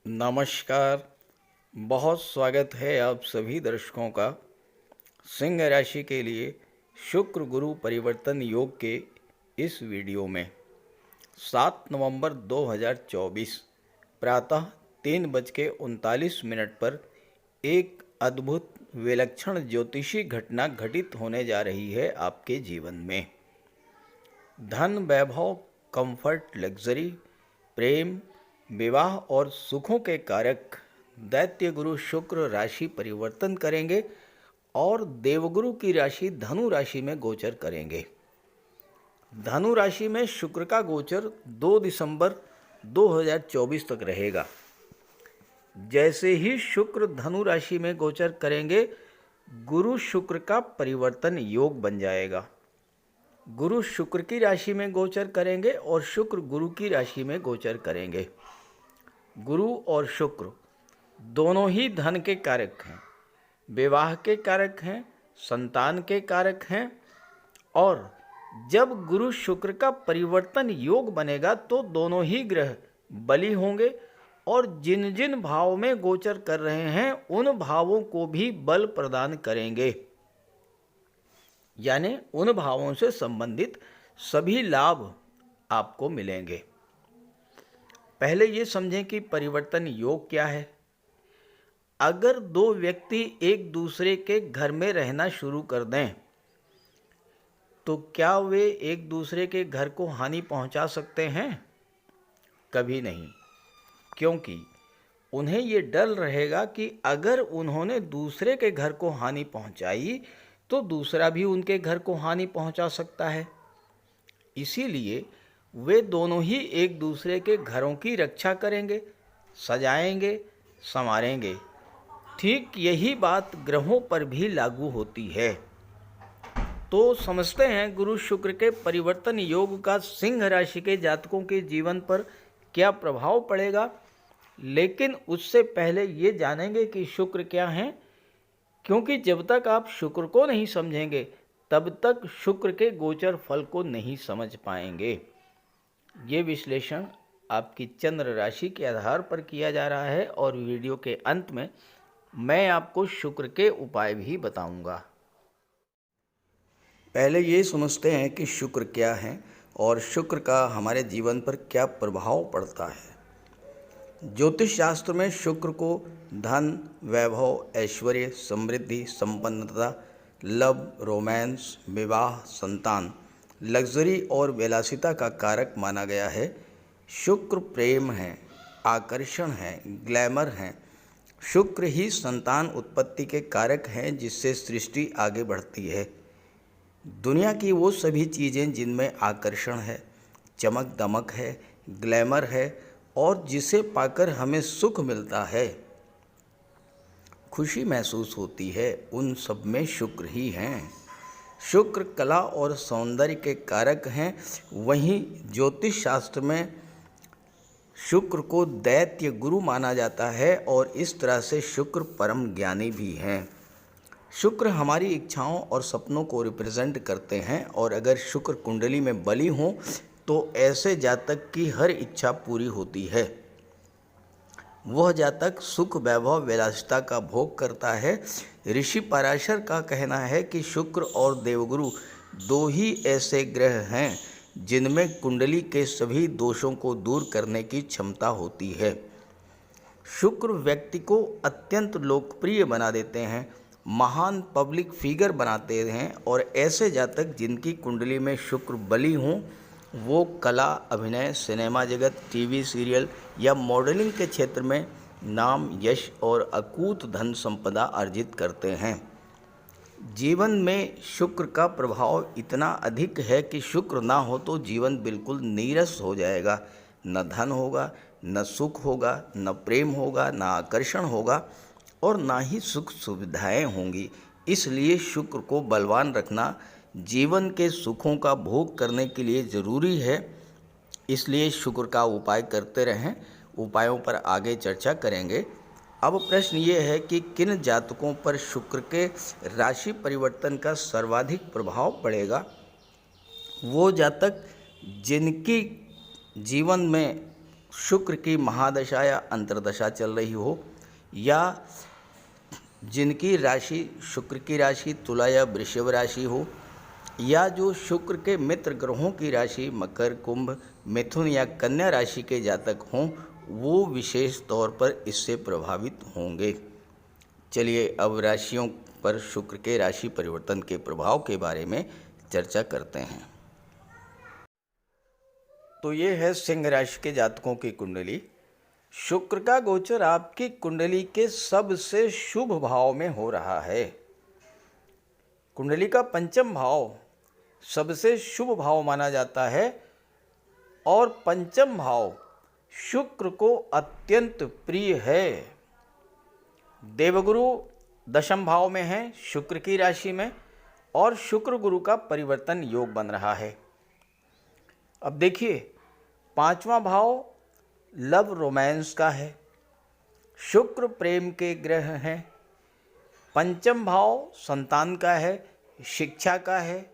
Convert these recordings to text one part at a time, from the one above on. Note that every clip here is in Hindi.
नमस्कार। बहुत स्वागत है आप सभी दर्शकों का सिंह राशि के लिए शुक्र गुरु परिवर्तन योग के इस वीडियो में। 7 नवंबर 2024 प्रातः 3:39 पर एक अद्भुत विलक्षण ज्योतिषी घटना घटित होने जा रही है आपके जीवन में। धन, वैभव, कंफर्ट, लग्जरी, प्रेम, विवाह और सुखों के कारक दैत्य गुरु शुक्र राशि परिवर्तन करेंगे और देवगुरु की राशि धनु राशि में गोचर करेंगे। धनु राशि में शुक्र का गोचर 2 दिसंबर 2024 तक रहेगा। जैसे ही शुक्र धनु राशि में गोचर करेंगे, गुरु शुक्र का परिवर्तन योग बन जाएगा। गुरु शुक्र की राशि में गोचर करेंगे और शुक्र गुरु की राशि में गोचर करेंगे। गुरु और शुक्र दोनों ही धन के कारक हैं, विवाह के कारक हैं, संतान के कारक हैं। और जब गुरु शुक्र का परिवर्तन योग बनेगा तो दोनों ही ग्रह बली होंगे और जिन जिन भाव में गोचर कर रहे हैं उन भावों को भी बल प्रदान करेंगे, यानी उन भावों से संबंधित सभी लाभ आपको मिलेंगे। पहले ये समझें कि परिवर्तन योग क्या है। अगर दो व्यक्ति एक दूसरे के घर में रहना शुरू कर दें तो क्या वे एक दूसरे के घर को हानि पहुंचा सकते हैं? कभी नहीं, क्योंकि उन्हें ये डर रहेगा कि अगर उन्होंने दूसरे के घर को हानि पहुंचाई तो दूसरा भी उनके घर को हानि पहुंचा सकता है। इसीलिए वे दोनों ही एक दूसरे के घरों की रक्षा करेंगे, सजाएंगे, संवारेंगे। ठीक यही बात ग्रहों पर भी लागू होती है। तो समझते हैं गुरु शुक्र के परिवर्तन योग का सिंह राशि के जातकों के जीवन पर क्या प्रभाव पड़ेगा। लेकिन उससे पहले ये जानेंगे कि शुक्र क्या है, क्योंकि जब तक आप शुक्र को नहीं समझेंगे तब तक शुक्र के गोचर फल को नहीं समझ पाएंगे। ये विश्लेषण आपकी चंद्र राशि के आधार पर किया जा रहा है और वीडियो के अंत में मैं आपको शुक्र के उपाय भी बताऊंगा। पहले ये समझते हैं कि शुक्र क्या है और शुक्र का हमारे जीवन पर क्या प्रभाव पड़ता है। ज्योतिष शास्त्र में शुक्र को धन, वैभव, ऐश्वर्य, समृद्धि, संपन्नता, लव, रोमांस, विवाह, संतान, लग्जरी और विलासिता का कारक माना गया है। शुक्र प्रेम है, आकर्षण है, ग्लैमर है। शुक्र ही संतान उत्पत्ति के कारक हैं जिससे सृष्टि आगे बढ़ती है। दुनिया की वो सभी चीज़ें जिनमें आकर्षण है, चमक दमक है, ग्लैमर है और जिसे पाकर हमें सुख मिलता है, खुशी महसूस होती है, उन सब में शुक्र ही हैं। शुक्र कला और सौंदर्य के कारक हैं। वहीं ज्योतिष शास्त्र में शुक्र को दैत्य गुरु माना जाता है और इस तरह से शुक्र परम ज्ञानी भी हैं। शुक्र हमारी इच्छाओं और सपनों को रिप्रेजेंट करते हैं और अगर शुक्र कुंडली में बली हो तो ऐसे जातक की हर इच्छा पूरी होती है। वह जातक सुख, वैभव, विलासिता का भोग करता है। ऋषि पराशर का कहना है कि शुक्र और देवगुरु दो ही ऐसे ग्रह हैं जिनमें कुंडली के सभी दोषों को दूर करने की क्षमता होती है। शुक्र व्यक्ति को अत्यंत लोकप्रिय बना देते हैं, महान पब्लिक फिगर बनाते हैं और ऐसे जातक जिनकी कुंडली में शुक्र बली हों वो कला, अभिनय, सिनेमा जगत, टीवी सीरियल या मॉडलिंग के क्षेत्र में नाम, यश और अकूत धन संपदा अर्जित करते हैं। जीवन में शुक्र का प्रभाव इतना अधिक है कि शुक्र ना हो तो जीवन बिल्कुल नीरस हो जाएगा। न धन होगा, न सुख होगा, न प्रेम होगा, न आकर्षण होगा और ना ही सुख सुविधाएं होंगी। इसलिए शुक्र को बलवान रखना जीवन के सुखों का भोग करने के लिए ज़रूरी है। इसलिए शुक्र का उपाय करते रहें। उपायों पर आगे चर्चा करेंगे। अब प्रश्न ये है कि किन जातकों पर शुक्र के राशि परिवर्तन का सर्वाधिक प्रभाव पड़ेगा। वो जातक जिनकी जीवन में शुक्र की महादशा या अंतर्दशा चल रही हो, या जिनकी राशि शुक्र की राशि तुला या वृषभ राशि हो, या जो शुक्र के मित्र ग्रहों की राशि मकर, कुंभ, मिथुन या कन्या राशि के जातक हों, वो विशेष तौर पर इससे प्रभावित होंगे। चलिए अब राशियों पर शुक्र के राशि परिवर्तन के प्रभाव के बारे में चर्चा करते हैं। तो ये है सिंह राशि के जातकों की कुंडली। शुक्र का गोचर आपकी कुंडली के सबसे शुभ भाव में हो रहा है। कुंडली का पंचम भाव सबसे शुभ भाव माना जाता है और पंचम भाव शुक्र को अत्यंत प्रिय है। देवगुरु दशम भाव में है शुक्र की राशि में, और शुक्र गुरु का परिवर्तन योग बन रहा है। अब देखिए, पांचवा भाव लव रोमांस का है, शुक्र प्रेम के ग्रह हैं। पंचम भाव संतान का है, शिक्षा का है,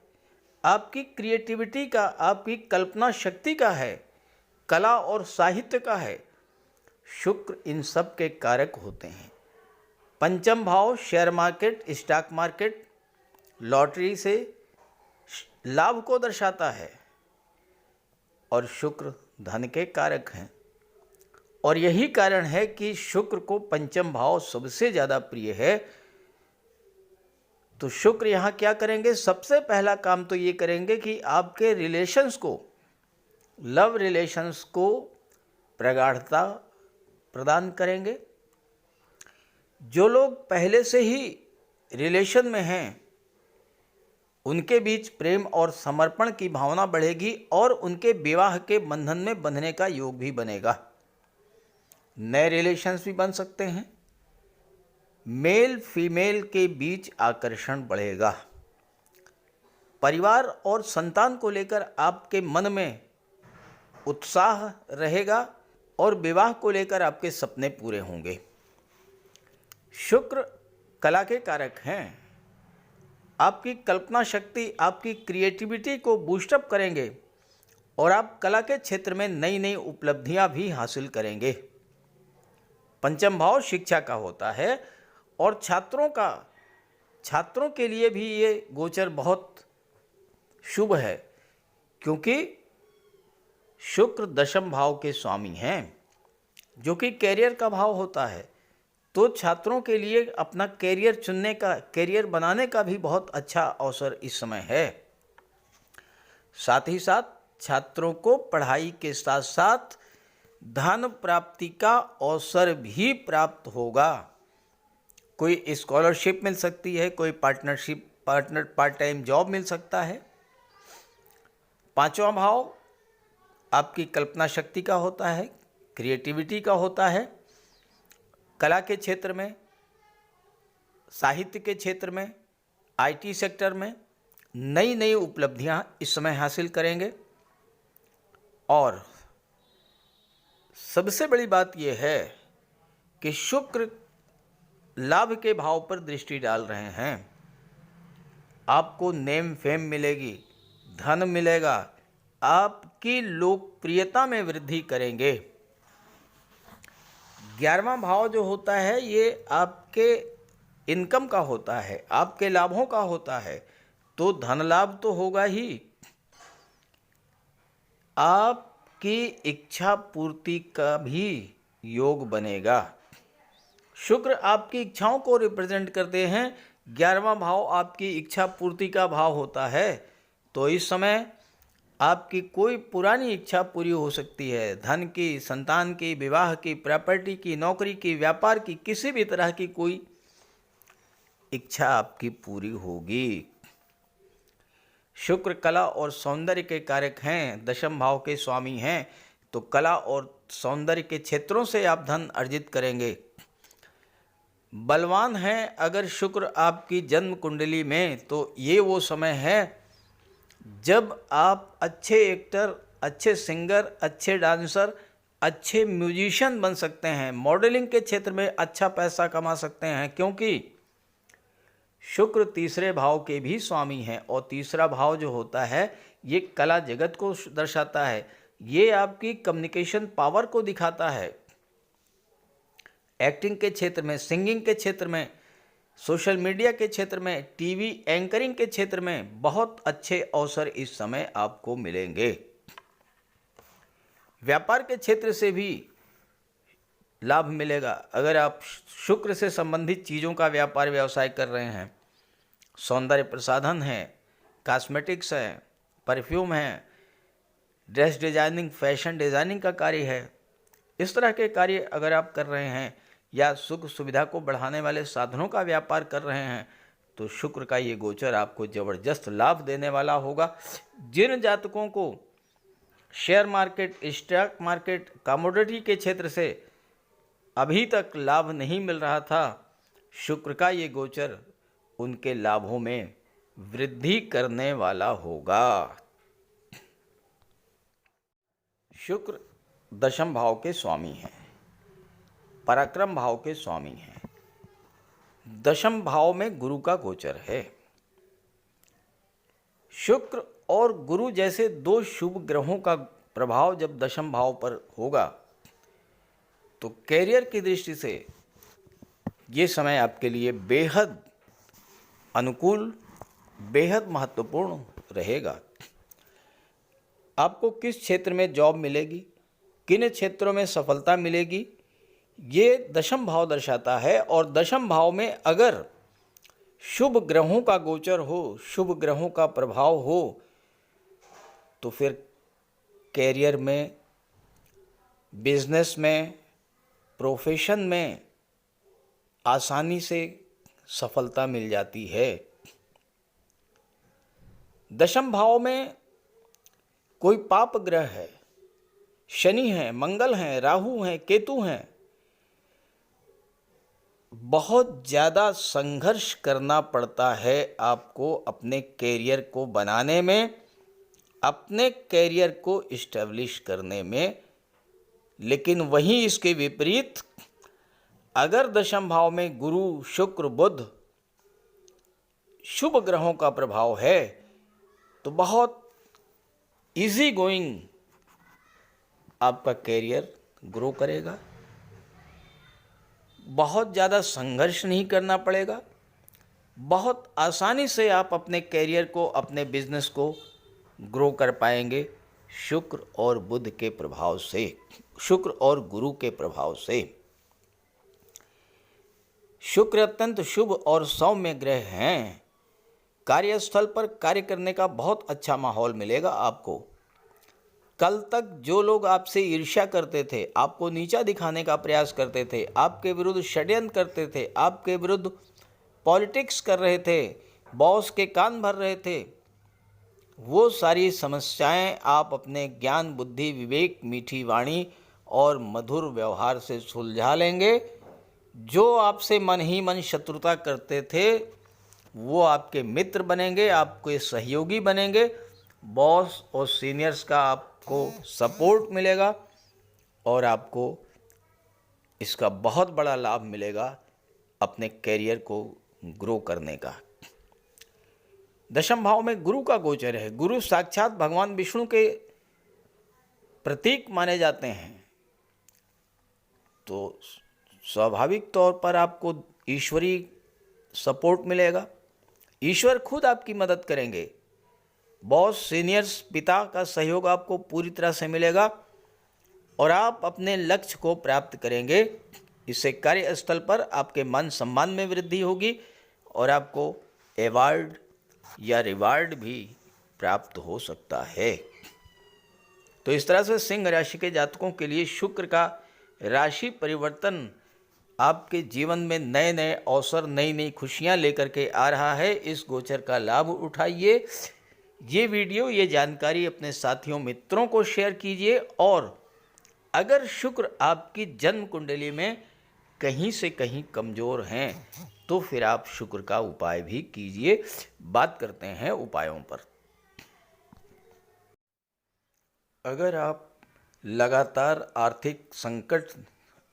आपकी क्रिएटिविटी का, आपकी कल्पना शक्ति का है, कला और साहित्य का है। शुक्र इन सब के कारक होते हैं। पंचम भाव share market, stock market, lottery से लाभ को दर्शाता है, और शुक्र धन के कारक हैं। और यही कारण है कि शुक्र को पंचम भाव सबसे ज़्यादा प्रिय है। तो शुक्र यहाँ क्या करेंगे? सबसे पहला काम तो ये करेंगे कि आपके रिलेशंस को, लव रिलेशंस को प्रगाढ़ता प्रदान करेंगे। जो लोग पहले से ही रिलेशन में हैं, उनके बीच प्रेम और समर्पण की भावना बढ़ेगी और उनके विवाह के बंधन में बंधने का योग भी बनेगा। नए रिलेशंस भी बन सकते हैं। मेल फीमेल के बीच आकर्षण बढ़ेगा। परिवार और संतान को लेकर आपके मन में उत्साह रहेगा और विवाह को लेकर आपके सपने पूरे होंगे। शुक्र कला के कारक हैं। आपकी कल्पना शक्ति, आपकी क्रिएटिविटी को बूस्टअप करेंगे और आप कला के क्षेत्र में नई नई उपलब्धियां भी हासिल करेंगे। पंचम भाव शिक्षा का होता है और छात्रों के लिए भी ये गोचर बहुत शुभ है, क्योंकि शुक्र दशम भाव के स्वामी हैं, जो कि कैरियर का भाव होता है। तो छात्रों के लिए अपना कैरियर चुनने का, कैरियर बनाने का भी बहुत अच्छा अवसर इस समय है। साथ ही साथ छात्रों को पढ़ाई के साथ साथ धन प्राप्ति का अवसर भी प्राप्त होगा। कोई स्कॉलरशिप मिल सकती है, कोई पार्ट टाइम जॉब मिल सकता है। पांचवा भाव आपकी कल्पना शक्ति का होता है, क्रिएटिविटी का होता है। कला के क्षेत्र में, साहित्य के क्षेत्र में, आईटी सेक्टर में नई नई उपलब्धियां इस समय हासिल करेंगे। और सबसे बड़ी बात यह है कि शुक्र लाभ के भाव पर दृष्टि डाल रहे हैं। आपको नेम फेम मिलेगी, धन मिलेगा, आपकी लोकप्रियता में वृद्धि करेंगे। 11वां भाव जो होता है ये आपके इनकम का होता है, आपके लाभों का होता है। तो धन लाभ तो होगा ही, आपकी इच्छा पूर्ति का भी योग बनेगा। शुक्र आपकी इच्छाओं को रिप्रेजेंट करते हैं। 11वां भाव आपकी इच्छा पूर्ति का भाव होता है। तो इस समय आपकी कोई पुरानी इच्छा पूरी हो सकती है। धन की, संतान की, विवाह की, प्रॉपर्टी की, नौकरी की, व्यापार की, किसी भी तरह की कोई इच्छा आपकी पूरी होगी। शुक्र कला और सौंदर्य के कारक हैं, दशम भाव के स्वामी हैं। तो कला और सौंदर्य के क्षेत्रों से आप धन अर्जित करेंगे। बलवान हैं अगर शुक्र आपकी जन्म कुंडली में, तो ये वो समय है जब आप अच्छे एक्टर, अच्छे सिंगर, अच्छे डांसर, अच्छे म्यूजिशियन बन सकते हैं। मॉडलिंग के क्षेत्र में अच्छा पैसा कमा सकते हैं, क्योंकि शुक्र तीसरे भाव के भी स्वामी हैं। और तीसरा भाव जो होता है ये कला जगत को दर्शाता है। ये आपकी कम्युनिकेशन पावर को दिखाता है। एक्टिंग के क्षेत्र में, सिंगिंग के क्षेत्र में, सोशल मीडिया के क्षेत्र में, टीवी एंकरिंग के क्षेत्र में बहुत अच्छे अवसर इस समय आपको मिलेंगे। व्यापार के क्षेत्र से भी लाभ मिलेगा। अगर आप शुक्र से संबंधित चीज़ों का व्यापार व्यवसाय कर रहे हैं, सौंदर्य प्रसाधन है, कॉस्मेटिक्स है, परफ्यूम है, ड्रेस डिजाइनिंग, फैशन डिजाइनिंग का कार्य है, इस तरह के कार्य अगर आप कर रहे हैं या सुख सुविधा को बढ़ाने वाले साधनों का व्यापार कर रहे हैं, तो शुक्र का ये गोचर आपको ज़बरदस्त लाभ देने वाला होगा। जिन जातकों को share market, stock market, commodity के क्षेत्र से अभी तक लाभ नहीं मिल रहा था, शुक्र का ये गोचर उनके लाभों में वृद्धि करने वाला होगा। शुक्र दशम भाव के स्वामी हैं, पराक्रम भाव के स्वामी हैं। दशम भाव में गुरु का गोचर है। शुक्र और गुरु जैसे दो शुभ ग्रहों का प्रभाव जब दशम भाव पर होगा तो कैरियर की दृष्टि से ये समय आपके लिए बेहद अनुकूल, बेहद महत्वपूर्ण रहेगा। आपको किस क्षेत्र में जॉब मिलेगी, किन क्षेत्रों में सफलता मिलेगी, ये दशम भाव दर्शाता है। और दशम भाव में अगर शुभ ग्रहों का गोचर हो, शुभ ग्रहों का प्रभाव हो, तो फिर कैरियर में, बिजनेस में, प्रोफेशन में आसानी से सफलता मिल जाती है। दशम भाव में कोई पाप ग्रह है, शनि है, मंगल हैं, राहु हैं, केतु हैं, बहुत ज़्यादा संघर्ष करना पड़ता है आपको अपने कैरियर को बनाने में, अपने कैरियर को इस्टेब्लिश करने में। लेकिन वहीं इसके विपरीत अगर दशम भाव में गुरु, शुक्र, बुध शुभ ग्रहों का प्रभाव है तो बहुत इजी गोइंग आपका कैरियर ग्रो करेगा। बहुत ज़्यादा संघर्ष नहीं करना पड़ेगा, बहुत आसानी से आप अपने कैरियर को, अपने बिजनेस को ग्रो कर पाएंगे शुक्र और बुध के प्रभाव से, शुक्र और गुरु के प्रभाव से। शुक्र अत्यंत शुभ और सौम्य ग्रह हैं। कार्यस्थल पर कार्य करने का बहुत अच्छा माहौल मिलेगा आपको। कल तक जो लोग आपसे ईर्ष्या करते थे, आपको नीचा दिखाने का प्रयास करते थे, आपके विरुद्ध षड्यंत्र करते थे, आपके विरुद्ध पॉलिटिक्स कर रहे थे, बॉस के कान भर रहे थे, वो सारी समस्याएं आप अपने ज्ञान, बुद्धि, विवेक, मीठी वाणी और मधुर व्यवहार से सुलझा लेंगे। जो आपसे मन ही मन शत्रुता करते थे वो आपके मित्र बनेंगे, आपके सहयोगी बनेंगे। बॉस और सीनियर्स का आपको सपोर्ट मिलेगा और आपको इसका बहुत बड़ा लाभ मिलेगा अपने कैरियर को ग्रो करने का। दशम भाव में गुरु का गोचर है। गुरु साक्षात भगवान विष्णु के प्रतीक माने जाते हैं, तो स्वाभाविक तौर पर आपको ईश्वरीय सपोर्ट मिलेगा। ईश्वर खुद आपकी मदद करेंगे। बॉस, सीनियर्स, पिता का सहयोग आपको पूरी तरह से मिलेगा और आप अपने लक्ष्य को प्राप्त करेंगे। इससे कार्यस्थल पर आपके मान सम्मान में वृद्धि होगी और आपको अवार्ड या रिवार्ड भी प्राप्त हो सकता है। तो इस तरह से सिंह राशि के जातकों के लिए शुक्र का राशि परिवर्तन आपके जीवन में नए नए अवसर, नई नई खुशियां लेकर के आ रहा है। इस गोचर का लाभ उठाइए। ये वीडियो, ये जानकारी अपने साथियों, मित्रों को शेयर कीजिए। और अगर शुक्र आपकी जन्म कुंडली में कहीं से कहीं कमज़ोर हैं तो फिर आप शुक्र का उपाय भी कीजिए। बात करते हैं उपायों पर। अगर आप लगातार आर्थिक संकट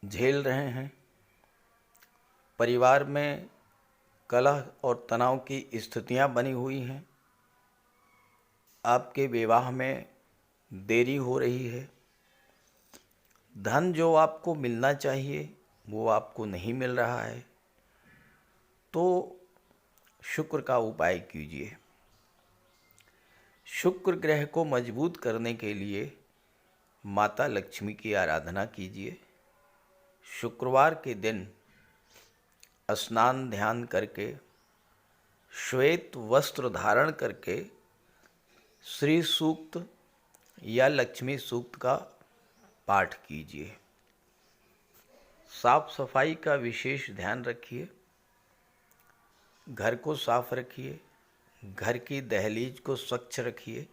झेल रहे हैं, परिवार में कलह और तनाव की स्थितियां बनी हुई हैं, आपके विवाह में देरी हो रही है, धन जो आपको मिलना चाहिए वो आपको नहीं मिल रहा है, तो शुक्र का उपाय कीजिए। शुक्र ग्रह को मजबूत करने के लिए माता लक्ष्मी की आराधना कीजिए। शुक्रवार के दिन स्नान ध्यान करके, श्वेत वस्त्र धारण करके श्री सूक्त या लक्ष्मी सूक्त का पाठ कीजिए। साफ सफाई का विशेष ध्यान रखिए, घर को साफ रखिए, घर की दहलीज को स्वच्छ रखिए,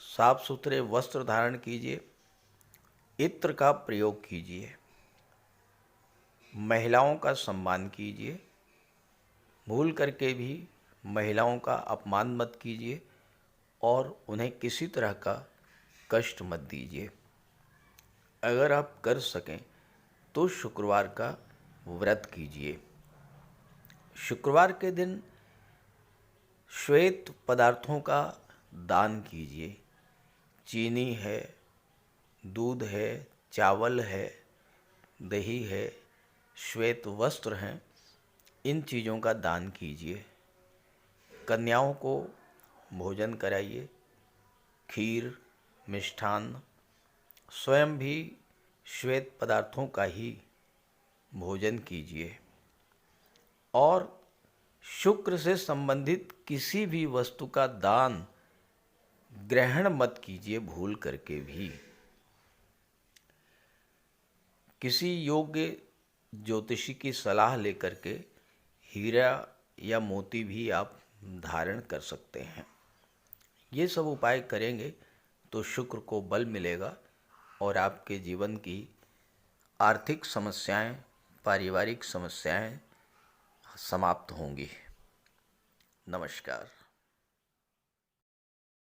साफ सुथरे वस्त्र धारण कीजिए, इत्र का प्रयोग कीजिए, महिलाओं का सम्मान कीजिए, भूल करके भी महिलाओं का अपमान मत कीजिए और उन्हें किसी तरह का कष्ट मत दीजिए। अगर आप कर सकें तो शुक्रवार का व्रत कीजिए। शुक्रवार के दिन श्वेत पदार्थों का दान कीजिए। चीनी है, दूध है, चावल है, दही है, श्वेत वस्त्र हैं, इन चीज़ों का दान कीजिए। कन्याओं को भोजन कराइए, खीर, मिष्ठान, स्वयं भी श्वेत पदार्थों का ही भोजन कीजिए और शुक्र से संबंधित किसी भी वस्तु का दान ग्रहण मत कीजिए भूल करके भी। किसी योग्य ज्योतिषी की सलाह लेकर के हीरा या मोती भी आप धारण कर सकते हैं। ये सब उपाय करेंगे तो शुक्र को बल मिलेगा और आपके जीवन की आर्थिक समस्याएं, पारिवारिक समस्याएं समाप्त होंगी। नमस्कार।